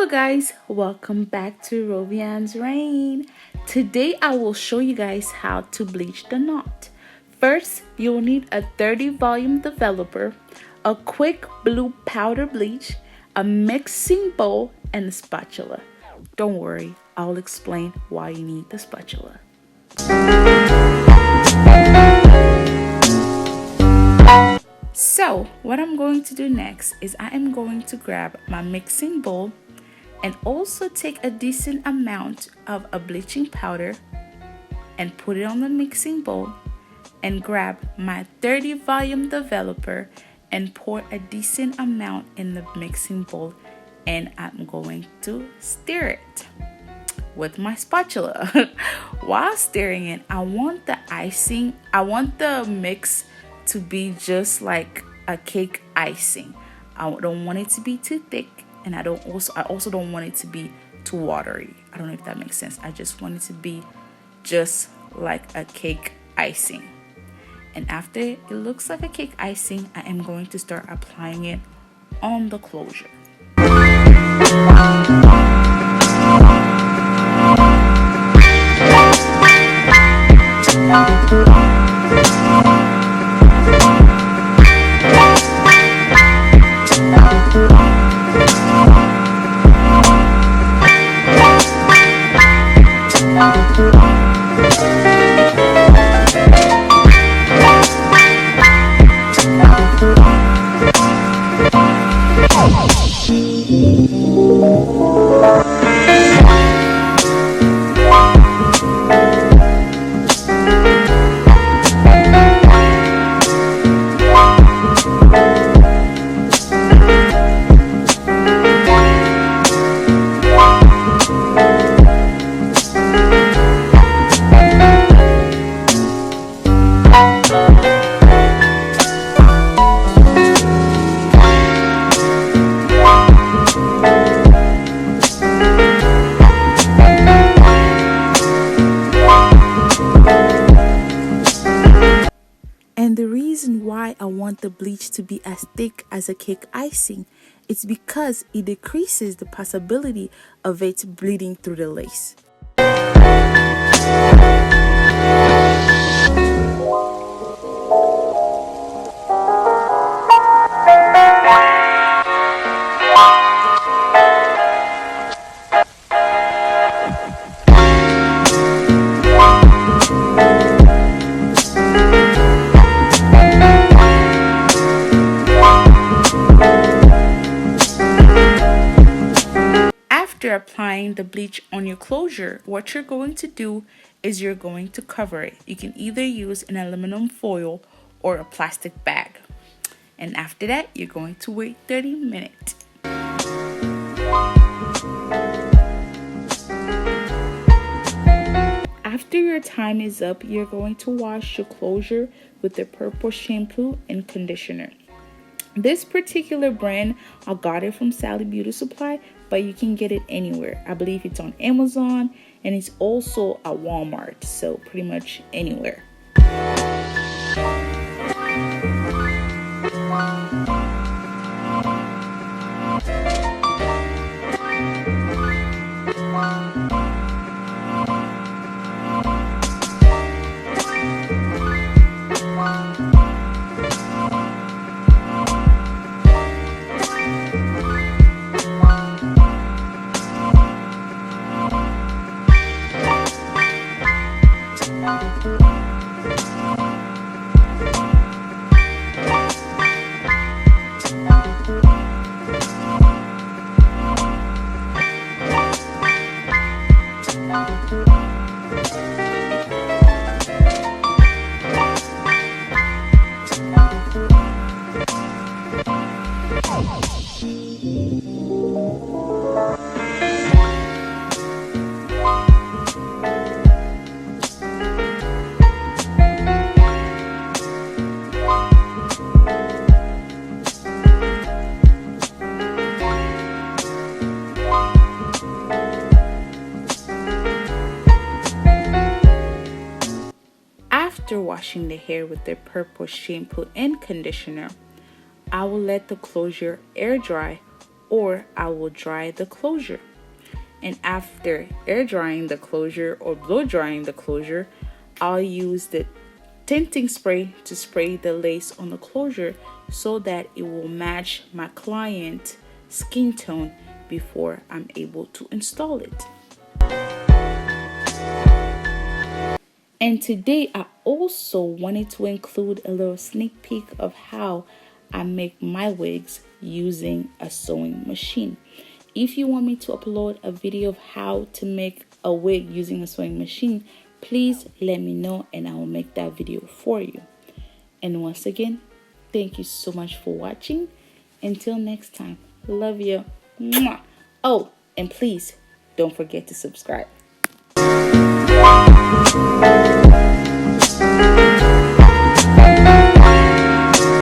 guys, welcome back to Rovian's Rain. Today I will show you guys how to bleach the knot. First, you will need a 30 volume developer, a quick blue powder bleach, a mixing bowl, and a spatula. Don't worry, I'll explain why you need the spatula. So what I'm going to do next is I am going to grab my mixing bowl and also take a decent amount of a bleaching powder and put it on the mixing bowl, and grab my 30 volume developer and pour a decent amount in the mixing bowl, and I'm going to stir it with my spatula. While stirring it, I want the mix to be just like a cake icing. I don't want it to be too thick, and I also don't want it to be too watery. I don't know if that makes sense. I just want it to be just like a cake icing. And after it looks like a cake icing, I am going to start applying it on the closure. And the reason why I want the bleach to be as thick as a cake icing is because it decreases the possibility of it bleeding through the lace. After applying the bleach on your closure, what you're going to do is you're going to cover it. You can either use an aluminum foil or a plastic bag. And after that, you're going to wait 30 minutes. After your time is up, you're going to wash your closure with the purple shampoo and conditioner. This particular brand, I got it from Sally Beauty Supply, but you can get it anywhere. I believe it's on Amazon, and it's also at Walmart, so pretty much anywhere. After washing the hair with the purple shampoo and conditioner, I will let the closure air dry or I will dry the closure. And after air drying the closure or blow drying the closure, I'll use the tinting spray to spray the lace on the closure so that it will match my client's skin tone before I'm able to install it. And today I also wanted to include a little sneak peek of how I make my wigs using a sewing machine. If you want me to upload a video of how to make a wig using a sewing machine, please let me know and I will make that video for you. And once again, thank you so much for watching. Until next time, love you. Mwah. Oh, and please don't forget to subscribe.